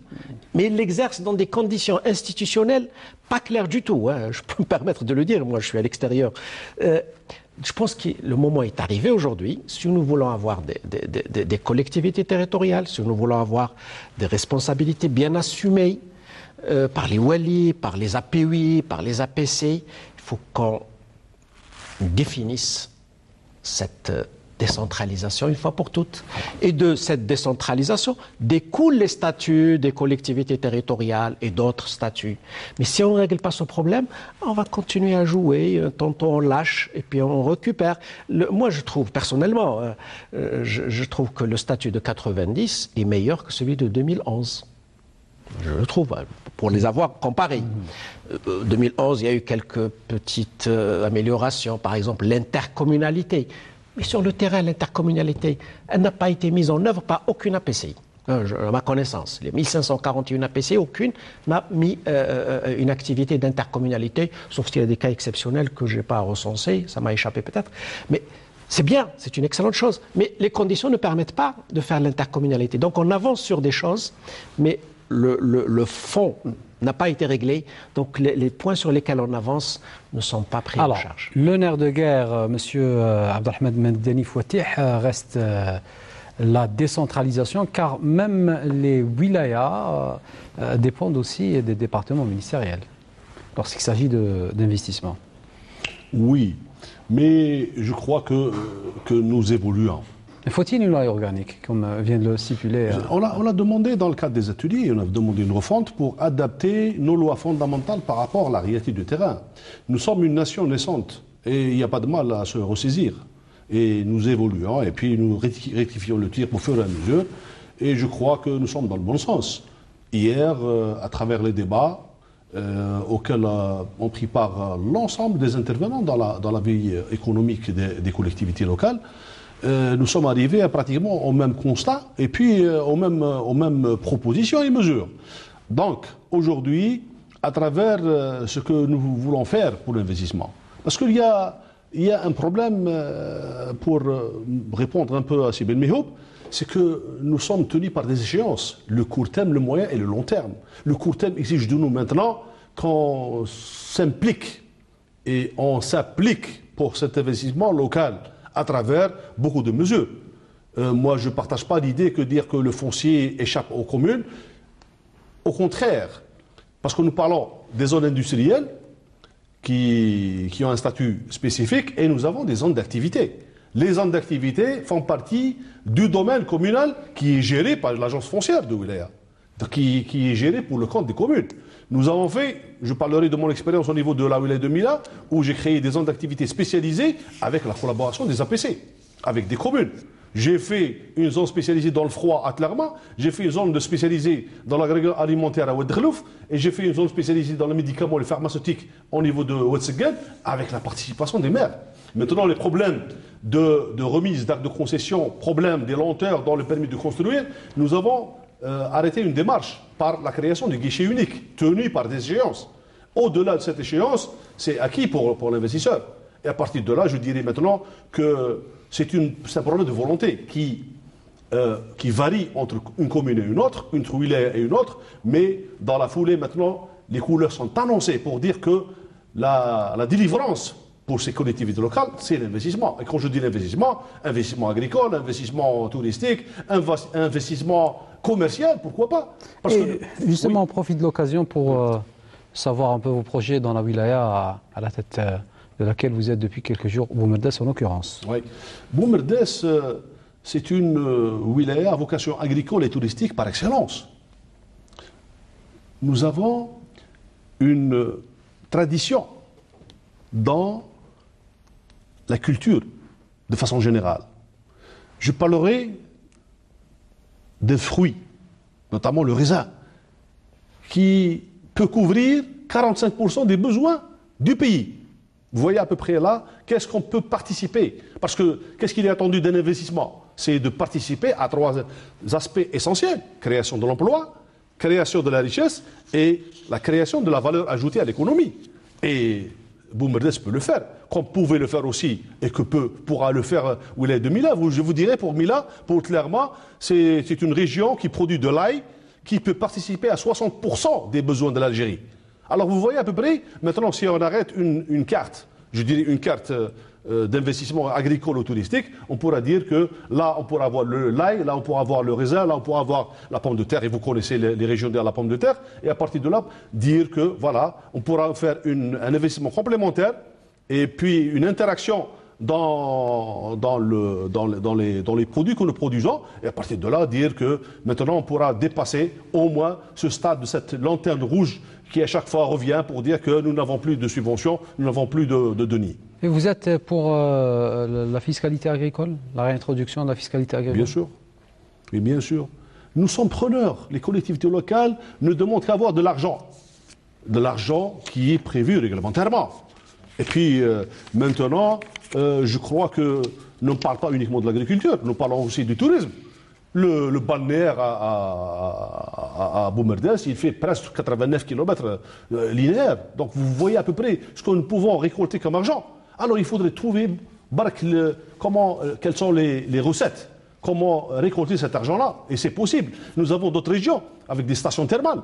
Mais ils l'exercent dans des conditions institutionnelles pas claires du tout. Je peux me permettre de le dire, moi je suis à l'extérieur. Je pense que le moment est arrivé aujourd'hui, si nous voulons avoir des collectivités territoriales, si nous voulons avoir des responsabilités bien assumées par les walis, par les APUI, par les APC, il faut qu'on définisse cette décentralisation une fois pour toutes. Et de cette décentralisation découlent les statuts des collectivités territoriales et d'autres statuts. Mais si on ne règle pas ce problème, on va continuer à jouer, tantôt on lâche et puis on récupère. Moi je trouve personnellement, je trouve que le statut de 90 est meilleur que celui de 2011. Je le trouve, pour les avoir comparés. 2011, il y a eu quelques petites améliorations, par exemple l'intercommunalité. Mais sur le terrain, l'intercommunalité, elle n'a pas été mise en œuvre par aucune APCI. À ma connaissance, les 1541 APCI, aucune n'a mis une activité d'intercommunalité, sauf s'il y a des cas exceptionnels que je n'ai pas recensés, ça m'a échappé peut-être. Mais c'est bien, c'est une excellente chose. Mais les conditions ne permettent pas de faire l'intercommunalité. Donc on avance sur des choses, mais le fond n'a pas été réglé, donc les points sur lesquels on avance ne sont pas pris en charge. Le nerf de guerre, M. Abdelrahmane Madani Fouattih, reste la décentralisation, car même les wilayas dépendent aussi des départements ministériels, lorsqu'il s'agit d'investissement. Oui, mais je crois que nous évoluons. Faut-il une loi organique, comme vient de le stipuler On a demandé, dans le cadre des ateliers, on a demandé une refonte pour adapter nos lois fondamentales par rapport à la réalité du terrain. Nous sommes une nation naissante et il n'y a pas de mal à se ressaisir. Et nous évoluons et puis nous rectifions le tir au fur et à mesure. Et je crois que nous sommes dans le bon sens. Hier, à travers les débats auxquels ont pris part l'ensemble des intervenants dans la vie économique des collectivités locales, nous sommes arrivés pratiquement au même constat et puis aux mêmes propositions et mesures. Donc, aujourd'hui, à travers ce que nous voulons faire pour l'investissement, parce qu'il y a un problème, pour répondre un peu à Sibel Mehoub, c'est que nous sommes tenus par des échéances, le court terme, le moyen et le long terme. Le court terme exige de nous maintenant qu'on s'implique et on s'applique pour cet investissement local à travers beaucoup de mesures. Moi, je ne partage pas l'idée que dire que le foncier échappe aux communes. Au contraire, parce que nous parlons des zones industrielles qui ont un statut spécifique et nous avons des zones d'activité. Les zones d'activité font partie du domaine communal qui est géré par l'agence foncière de Wilaya, qui est géré pour le compte des communes. Nous avons fait, je parlerai de mon expérience au niveau de la Wilaya de Mila, où j'ai créé des zones d'activité spécialisées avec la collaboration des APC, avec des communes. J'ai fait une zone spécialisée dans le froid à Tlarma, j'ai fait une zone spécialisée dans l'agroalimentaire à Ouadkhlouf, et j'ai fait une zone spécialisée dans les médicaments et les pharmaceutiques au niveau de Ouadsegad, avec la participation des maires. Maintenant, les problèmes de remise d'actes de concession, problèmes des lenteurs dans le permis de construire, nous avons arrêté une démarche par la création du guichet unique, tenu par des échéances. Au-delà de cette échéance, c'est acquis pour l'investisseur. Et à partir de là, je dirais maintenant que c'est un problème de volonté qui varie entre une commune et une autre, une wilaya et une autre, mais dans la foulée maintenant, les couleurs sont annoncées pour dire que la délivrance pour ces collectivités locales, c'est l'investissement. Et quand je dis l'investissement, investissement agricole, investissement touristique, investissement commercial, pourquoi pas? Parce que, justement, oui. on profite de l'occasion pour savoir un peu vos projets dans la wilaya à la tête de laquelle vous êtes depuis quelques jours, Boumerdes en l'occurrence. Oui. Boumerdes, c'est une wilaya à vocation agricole et touristique par excellence. Nous avons une tradition dans la culture de façon générale. Je parlerai des fruits, notamment le raisin, qui peut couvrir 45% des besoins du pays. Vous voyez à peu près là, qu'est-ce qu'on peut participer? Parce que qu'est-ce qu'il est attendu d'un investissement? C'est de participer à trois aspects essentiels. Création de l'emploi, création de la richesse et la création de la valeur ajoutée à l'économie. Et Boumerdes peut le faire, comme pouvait le faire aussi, et que pourra le faire Wilaya de Mila. Je vous dirais, pour Mila, pour Tlerma, c'est une région qui produit de l'ail, qui peut participer à 60% des besoins de l'Algérie. Alors vous voyez à peu près, maintenant si on arrête une carte, je dirais une carte d'investissement agricole ou touristique, on pourra dire que là on pourra avoir l'ail, là on pourra avoir le raisin, là on pourra avoir la pomme de terre, et vous connaissez les régions de la pomme de terre, et à partir de là, dire que voilà, on pourra faire un investissement complémentaire, et puis une interaction dans les produits que nous produisons, et à partir de là, dire que maintenant on pourra dépasser au moins ce stade de cette lanterne rouge qui à chaque fois revient pour dire que nous n'avons plus de subventions, nous n'avons plus de deniers. Et vous êtes pour la fiscalité agricole, la réintroduction de la fiscalité agricole? Bien sûr. Et bien sûr. Nous sommes preneurs. Les collectivités locales ne demandent qu'à avoir de l'argent. De l'argent qui est prévu réglementairement. Et puis maintenant, je crois que nous ne parlons pas uniquement de l'agriculture, nous parlons aussi du tourisme. Le balnéaire à Boumerdès, il fait presque 89 km linéaires. Donc vous voyez à peu près ce que nous pouvons récolter comme argent. Alors il faudrait trouver quelles sont les recettes, comment récolter cet argent-là. Et c'est possible. Nous avons d'autres régions avec des stations thermales.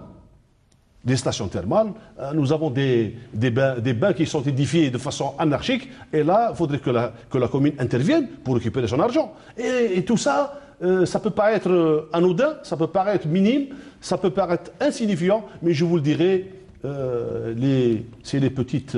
Des stations thermales, nous avons des bains qui sont édifiés de façon anarchique. Et là, il faudrait que la commune intervienne pour récupérer son argent. Et tout ça, ça peut paraître anodin, ça peut paraître minime, ça peut paraître insignifiant, mais je vous le dirai, c'est les petites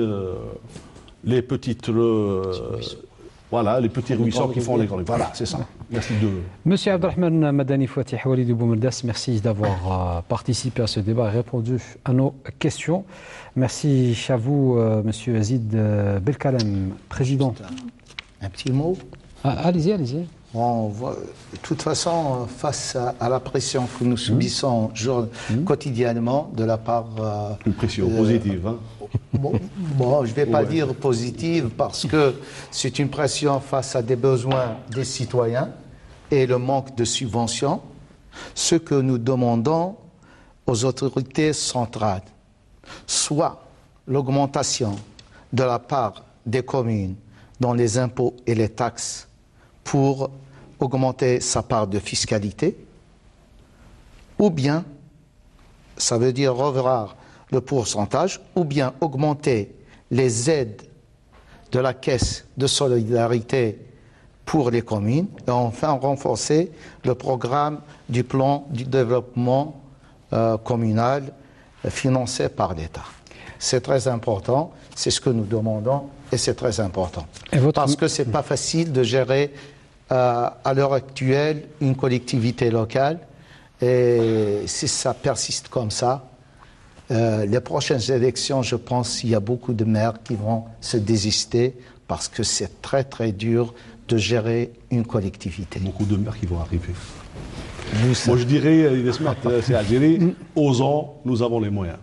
ruisseaux qui font les grands. Voilà, c'est ça. Merci de... Monsieur Abdelrahmane Madani Fouatih, Walid Boumerdès, merci d'avoir participé à ce débat et répondu à nos questions. Merci à vous, Monsieur Yazid Belkalem, président. Un petit mot. Allez-y, allez-y. De toute façon, face à la pression que nous subissons quotidiennement de la part... Une pression positive, hein. Bon, je ne vais pas dire positive parce que c'est une pression face à des besoins des citoyens et le manque de subventions. Ce que nous demandons aux autorités centrales, soit l'augmentation de la part des communes dans les impôts et les taxes pour augmenter sa part de fiscalité, ou bien, ça veut dire revoir le pourcentage, ou bien augmenter les aides de la caisse de solidarité pour les communes, et enfin renforcer le programme du plan du développement communal financé par l'État. C'est très important, c'est ce que nous demandons, et c'est très important. Parce que ce n'est pas facile de gérer à l'heure actuelle une collectivité locale, et si ça persiste comme ça, les prochaines élections, je pense qu'il y a beaucoup de maires qui vont se désister parce que c'est très très dur de gérer une collectivité. Beaucoup de maires qui vont arriver. Moi je dirais, c'est Algérie, osons, nous avons les moyens.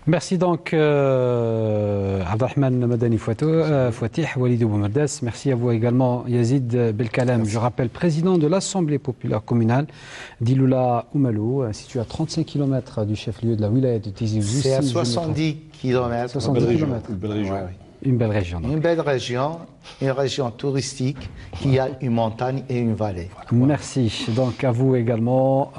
Merci donc Abdelrahmane Madani Fouatih, Walid Boumerdès. Merci à vous également Yazid Belkalem. Je rappelle président de l'Assemblée populaire communale d'Iloula Oumalou, situé à 35 km du chef-lieu de la wilaya de Tizi Ouzou. C'est à 70 km. 70 km. Une belle région. Une belle région. Donc. Une région touristique qui a une montagne et une vallée. Voilà. Merci. Donc à vous également,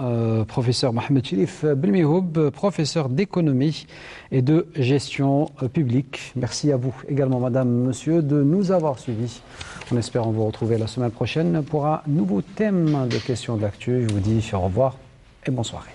professeur Mohamed Chérif Belmihoub, professeur d'économie et de gestion publique. Merci à vous également, madame, monsieur, de nous avoir suivis. En espérant vous retrouver la semaine prochaine pour un nouveau thème de questions de l'actu. Je vous dis au revoir et bonne soirée.